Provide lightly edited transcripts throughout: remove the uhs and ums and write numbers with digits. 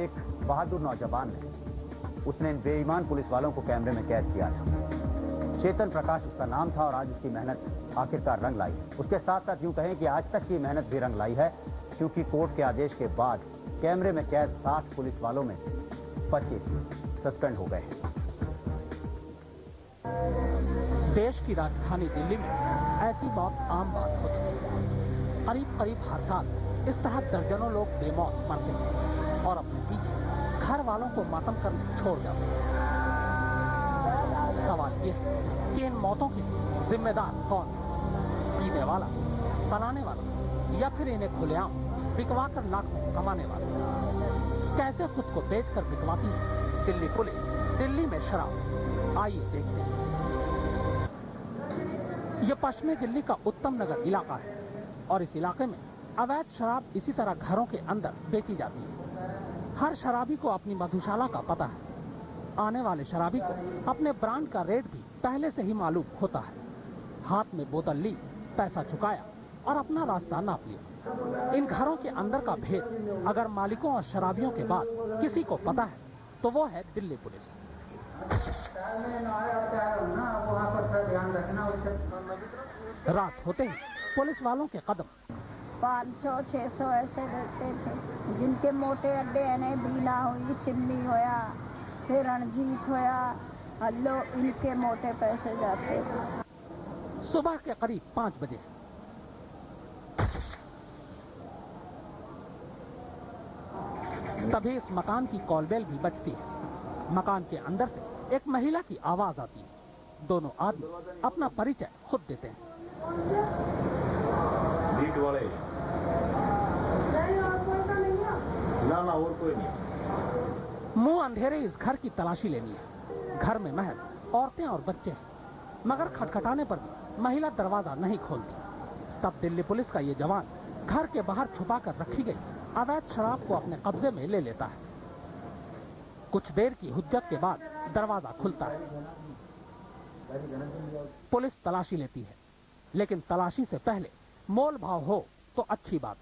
एक बहादुर नौजवान ने उसने इन बेईमान पुलिस वालों को कैमरे में कैद किया था। चेतन प्रकाश उसका नाम था और आज उसकी मेहनत आखिरकार रंग लाई। उसके साथ साथ यूं कहें कि आज तक की मेहनत भी रंग लाई है, क्योंकि कोर्ट के आदेश के बाद कैमरे में कैद 60 पुलिस वालों में 25 सस्पेंड हो गए हैं। देश की राजधानी दिल्ली में ऐसी मौत आम बात हो चुकी है। करीब करीब हर साल इस तरह दर्जनों लोग बेमौत मरते हैं और अपने पीछे घर वालों को मातम कर छोड़ जाते हैं। सवाल ये है कि इन मौतों के जिम्मेदार कौन है? पीने वाला, बनाने वाला, या फिर इन्हें खुलेआम बिकवा कर लाखों कमाने वाला? कैसे खुद को बेचकर बिकवाती है दिल्ली पुलिस दिल्ली में शराब? आइए देखते हैं। यह पश्चिमी दिल्ली का उत्तम नगर इलाका है और इस इलाके में अवैध शराब इसी तरह घरों के अंदर बेची जाती है। हर शराबी को अपनी मधुशाला का पता है। आने वाले शराबी को अपने ब्रांड का रेट भी पहले से ही मालूम होता है। हाथ में बोतल ली, पैसा चुकाया और अपना रास्ता नाप लिया। इन घरों के अंदर का भेद अगर मालिकों और शराबियों के बाद किसी को पता है तो वो है दिल्ली पुलिस। रात होते ही पुलिस वालों के कदम 500-600 ऐसे रहते थे, जिनके मोटे अड्डे हैं। बीना हुई, सिम्मी होया, फिर रणजीत होया, हल्लो, इनके मोटे पैसे जाते थे। सुबह के करीब 5 बजे तभी इस मकान की कॉलबेल भी बजती है। मकान के अंदर से एक महिला की आवाज आती है। दोनों आदमी अपना परिचय खुद देते हैं। ना और कोई नहीं। मुंह अंधेरे इस घर की तलाशी लेनी है। घर में महज औरतें और बच्चे हैं, मगर खटखटाने पर भी महिला दरवाजा नहीं खोलती। तब दिल्ली पुलिस का ये जवान घर के बाहर छुपा कर रखी गई अवैध शराब को अपने कब्जे में ले लेता है। कुछ देर की हुज्जत के बाद दरवाजा खुलता है। पुलिस तलाशी लेती है, लेकिन तलाशी से पहले मोल भाव हो तो अच्छी बात।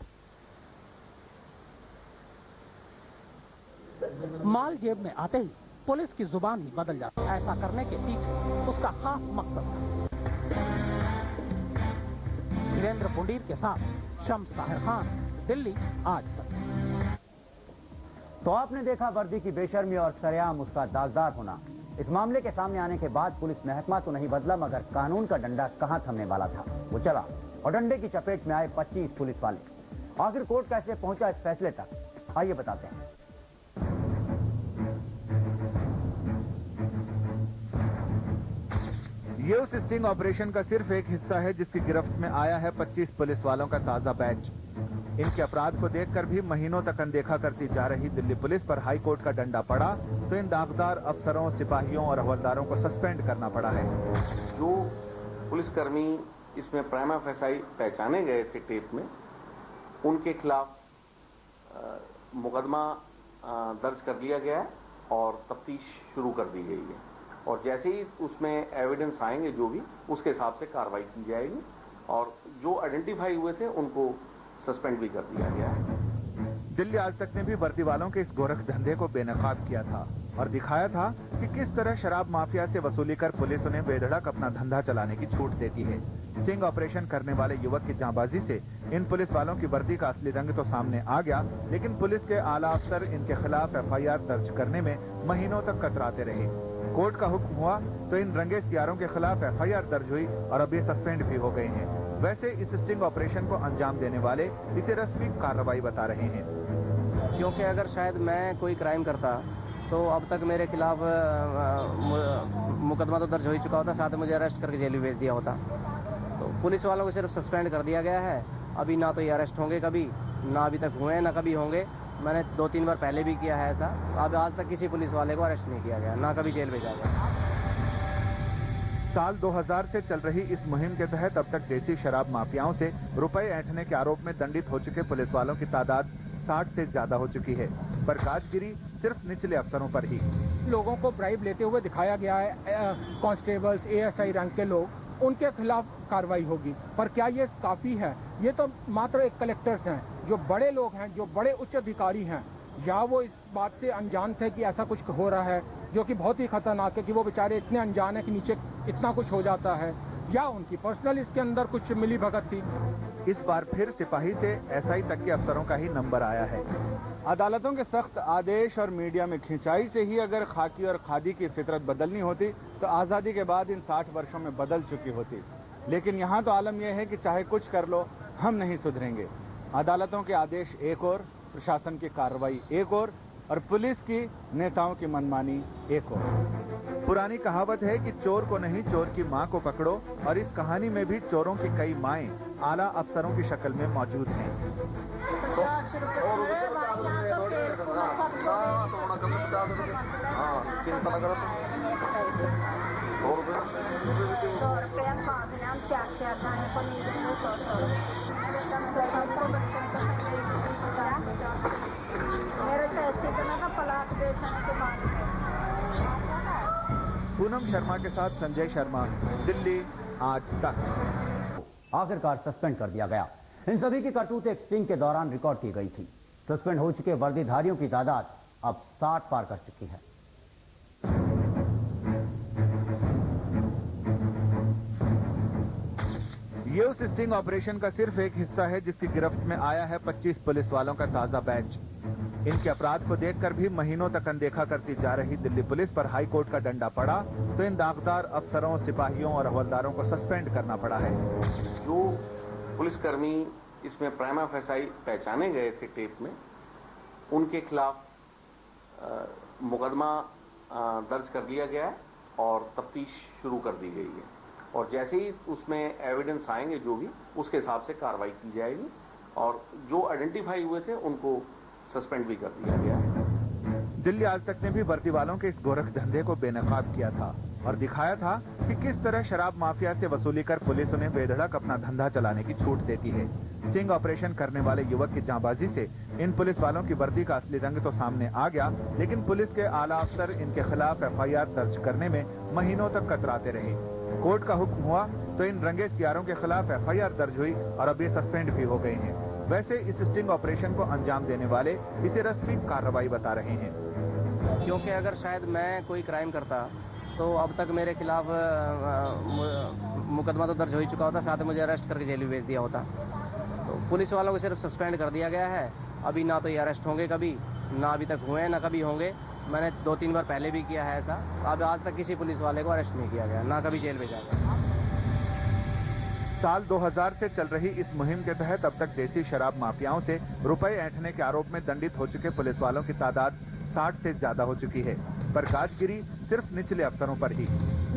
माल जेब में आते ही पुलिस की जुबान ही बदल जाती है। ऐसा करने के पीछे उसका खास मकसद था। धीरेन्द्र पुंडीर के साथ शम्स ताहिर खान, दिल्ली आज तक। तो आपने देखा वर्दी की बेशर्मी और सरेआम उसका दागदार होना। इस मामले के सामने आने के बाद पुलिस महकमा तो नहीं बदला, मगर कानून का डंडा कहां थमने वाला था वो चला और डंडे की चपेट में आए 25 पुलिस वाले। आखिर कोर्ट कैसे पहुंचा इस फैसले तक, आइए बताते हैं। ये उस स्टिंग ऑपरेशन का सिर्फ एक हिस्सा है जिसकी गिरफ्त में आया है 25 पुलिस वालों का ताजा बैच। इनके अपराध को देखकर भी महीनों तक अनदेखा करती जा रही दिल्ली पुलिस पर हाई कोर्ट का डंडा पड़ा तो इन दागदार अफसरों, सिपाहियों और हवलदारों को सस्पेंड करना पड़ा है। जो पुलिसकर्मी इसमें प्राइमा फेसाई पहचाने गए थे टेप में, उनके खिलाफ मुकदमा दर्ज कर लिया गया है और तफ्तीश शुरू कर दी गई है। और जैसे ही उसमें एविडेंस आएंगे जो भी, उसके हिसाब से कार्रवाई की जाएगी और जो आइडेंटिफाई हुए थे उनको सस्पेंड भी कर दिया गया है। दिल्ली आज तक ने भी वर्दी वालों के इस गोरख धंधे को बेनकाब किया था और दिखाया था कि किस तरह शराब माफिया से वसूली कर पुलिस उन्हें बेधड़क अपना धंधा चलाने की छूट देती है। स्टिंग ऑपरेशन करने वाले युवक की जांबाजी से इन पुलिस वालों की वर्दी का असली रंग तो सामने आ गया, लेकिन पुलिस के आला अफसर इनके खिलाफ FIR दर्ज करने में महीनों तक कतराते रहे। कोर्ट का हुक्म हुआ तो इन रंगे सियारों के खिलाफ FIR दर्ज हुई और अब ये सस्पेंड भी हो गए हैं। वैसे इस स्टिंग ऑपरेशन को अंजाम देने वाले इसे रस्मी कार्रवाई बता रहे हैं, क्योंकि अगर शायद मैं कोई क्राइम करता तो अब तक मेरे खिलाफ मुकदमा तो दर्ज हो ही चुका होता, साथ में मुझे अरेस्ट करके जेल में भेज दिया होता। तो पुलिस वालों को सिर्फ सस्पेंड कर दिया गया है। अभी ना तो ये अरेस्ट होंगे कभी, ना अभी तक हुए, ना कभी होंगे। मैंने 2-3 बार पहले भी किया है ऐसा। अब आज तक किसी पुलिस वाले को अरेस्ट नहीं किया गया, ना कभी जेल भेजा गया। साल 2000 से चल रही इस मुहिम के तहत अब तक देसी शराब माफियाओं से रुपए ऐंठने के आरोप में दंडित हो चुके पुलिस वालों की तादाद 60 से ज्यादा हो चुकी है, पर काजगिरी सिर्फ निचले अफसरों पर ही। लोगों को ब्राइब लेते हुए दिखाया गया है। कांस्टेबल्स, ASI रैंक के लोग, उनके खिलाफ कार्रवाई होगी, पर क्या ये काफी है? ये तो मात्र एक कलेक्टर्स हैं, जो बड़े लोग हैं, जो बड़े उच्च अधिकारी हैं, या वो इस बात से अनजान थे कि ऐसा कुछ हो रहा है, जो कि बहुत ही खतरनाक है कि वो बेचारे इतने अनजान है कि नीचे इतना कुछ हो जाता है, या उनकी पर्सनल इसके अंदर कुछ मिली भगत थी। इस बार फिर सिपाही से एसआई तक के अफसरों का ही नंबर आया है। अदालतों के सख्त आदेश और मीडिया में खिंचाई से ही अगर खाकी और खादी की फितरत बदलनी होती तो आज़ादी के बाद इन 60 वर्षों में बदल चुकी होती। लेकिन यहाँ तो आलम यह है कि चाहे कुछ कर लो, हम नहीं सुधरेंगे। अदालतों के आदेश एक और, प्रशासन की कार्रवाई एक और पुलिस की नेताओं की मनमानी एक और। पुरानी कहावत है कि चोर को नहीं, चोर की मां को पकड़ो, और इस कहानी में भी चोरों की कई माएं आला अफसरों की शक्ल में मौजूद हैं। पूनम शर्मा के साथ संजय शर्मा, दिल्ली आज तक। आखिरकार सस्पेंड कर दिया गया। इन सभी की करतूत एक स्टिंग के दौरान रिकॉर्ड की गई थी। सस्पेंड हो चुके वर्दीधारियों की तादाद अब 60 पार कर चुकी है। ये उस स्टिंग ऑपरेशन का सिर्फ एक हिस्सा है जिसकी गिरफ्त में आया है 25 पुलिस वालों का ताजा बैच। इनके अपराध को देखकर भी महीनों तक अनदेखा करती जा रही दिल्ली पुलिस पर हाई कोर्ट का डंडा पड़ा तो इन दागदार अफसरों, सिपाहियों और हवलदारों को सस्पेंड करना पड़ा है। जो पुलिसकर्मी इसमें प्राइमा फेसाई पहचाने गए थे टेप में, उनके खिलाफ मुकदमा दर्ज कर लिया गया है और तफ्तीश शुरू कर दी गई है। और जैसे ही उसमें एविडेंस आएंगे जो भी, उसके हिसाब से कार्रवाई की जाएगी और जो आइडेंटिफाई हुए थे उनको सस्पेंड भी कर दिया गया है। दिल्ली आज तक ने भी वर्दी वालों के इस गोरख धंधे को बेनकाब किया था और दिखाया था कि किस तरह शराब माफिया से वसूली कर पुलिस उन्हें बेधड़क अपना धंधा चलाने की छूट देती है। स्टिंग ऑपरेशन करने वाले युवक की जांबाजी से इन पुलिस वालों की वर्दी का असली रंग तो सामने आ गया, लेकिन पुलिस के आला अफसर इनके खिलाफ FIR दर्ज करने में महीनों तक कतराते रहे। कोर्ट का हुक्म हुआ तो इन रंगे सियारों के खिलाफ FIR दर्ज हुई और अब ये सस्पेंड भी हो गए हैं। वैसे इस स्टिंग ऑपरेशन को अंजाम देने वाले इसे रस्मी कार्रवाई बता रहे हैं, क्योंकि अगर शायद मैं कोई क्राइम करता तो अब तक मेरे खिलाफ मुकदमा तो दर्ज हो ही चुका होता, साथ में मुझे अरेस्ट करके जेल में भेज दिया होता। तो पुलिस वालों को सिर्फ सस्पेंड कर दिया गया है। अभी ना तो ये अरेस्ट होंगे कभी, ना अभी तक हुए हैं, ना कभी होंगे। मैंने 2-3 बार पहले भी किया है ऐसा। अब आज तक किसी पुलिस वाले को अरेस्ट नहीं किया गया, ना कभी जेल भेजा गया। साल 2000 से चल रही इस मुहिम के तहत अब तक देसी शराब माफियाओं से रुपए ऐंठने के आरोप में दंडित हो चुके पुलिस वालों की तादाद 60 से ज्यादा हो चुकी है, पर गाजगिरी सिर्फ निचले अफसरों पर ही।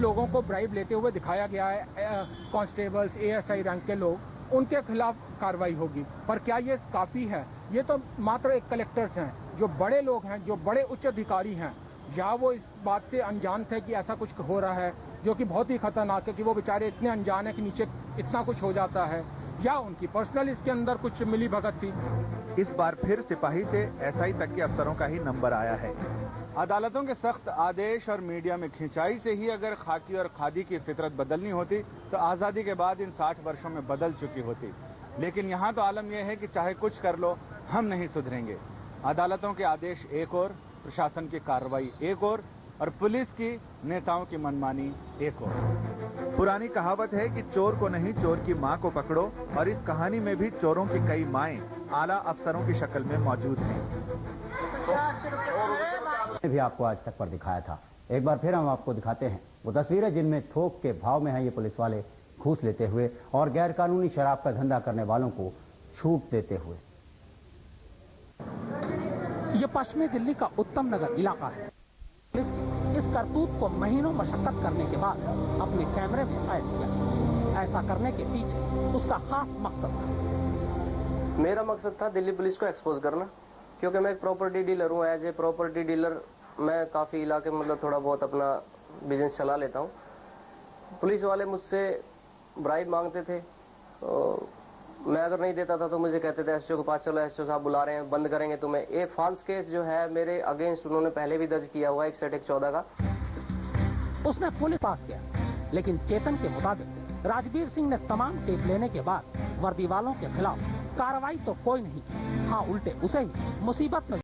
लोगों को ब्राइब लेते हुए दिखाया गया है। कांस्टेबल्स, ASI रैंक के लोग, उनके खिलाफ कार्रवाई होगी, पर क्या ये काफी है? ये तो मात्र एक कलेक्टर्स हैं, जो बड़े लोग हैं, जो बड़े उच्च अधिकारी हैं, या वो इस बात से अनजान थे कि ऐसा कुछ हो रहा है, जो कि बहुत ही खतरनाक है कि वो बेचारे इतने अनजान है कि नीचे इतना कुछ हो जाता है, या उनकी पर्सनल इसके अंदर कुछ मिली भगत थी। इस बार फिर सिपाही से SI तक के अफसरों का ही नंबर आया है। अदालतों के सख्त आदेश और मीडिया में खिंचाई से ही अगर खाकी और खादी की फितरत बदलनी होती तो आज़ादी के बाद इन 60 वर्षों में बदल चुकी होती। लेकिन यहाँ तो आलम यह है कि चाहे कुछ कर लो, हम नहीं सुधरेंगे। अदालतों के आदेश एक और, प्रशासन की कार्रवाई एक और पुलिस की नेताओं की मनमानी एक और। पुरानी कहावत है कि चोर को नहीं, चोर की मां को पकड़ो, और इस कहानी में भी चोरों की कई माएं आला अफसरों की शक्ल में मौजूद हैं। भी आपको आज तक पर दिखाया था। एक बार फिर हम आपको दिखाते हैं वो तस्वीरें जिनमें थोक के भाव में है ये पुलिस वाले घूस लेते हुए और गैर कानूनी शराब का धंधा करने वालों को छूट देते हुए। ये पश्चिमी दिल्ली का उत्तम नगर इलाका है। इस करतूत को महीनों मशक्कत करने के बाद अपने कैमरे में कैद किया। ऐसा करने के पीछे उसका खास मकसद था। मेरा मकसद था दिल्ली पुलिस को एक्सपोज करना, क्योंकि मैं एक प्रॉपर्टी डीलर हूँ। एज ए प्रॉपर्टी डीलर मैं काफ़ी इलाके में मतलब थोड़ा बहुत अपना बिजनेस चला लेता हूँ। पुलिस वाले मुझसे ब्राइब मांगते थे, तो मैं अगर नहीं देता था तो मुझे कहते थे SHO के पास चलो, SHO साहब बुला रहे हैं, बंद करेंगे तुम्हें। एक फॉल्स केस जो है मेरे अगेंस्ट उन्होंने पहले भी दर्ज किया हुआ है, 114 का। उसने पुलिस पास किया, लेकिन चेतन के मुताबिक राजवीर सिंह ने तमाम टेप लेने के बाद वर्दी वालों के खिलाफ कार्रवाई तो कोई नहीं की। हाँ, उल्टे उसे ही मुसीबत में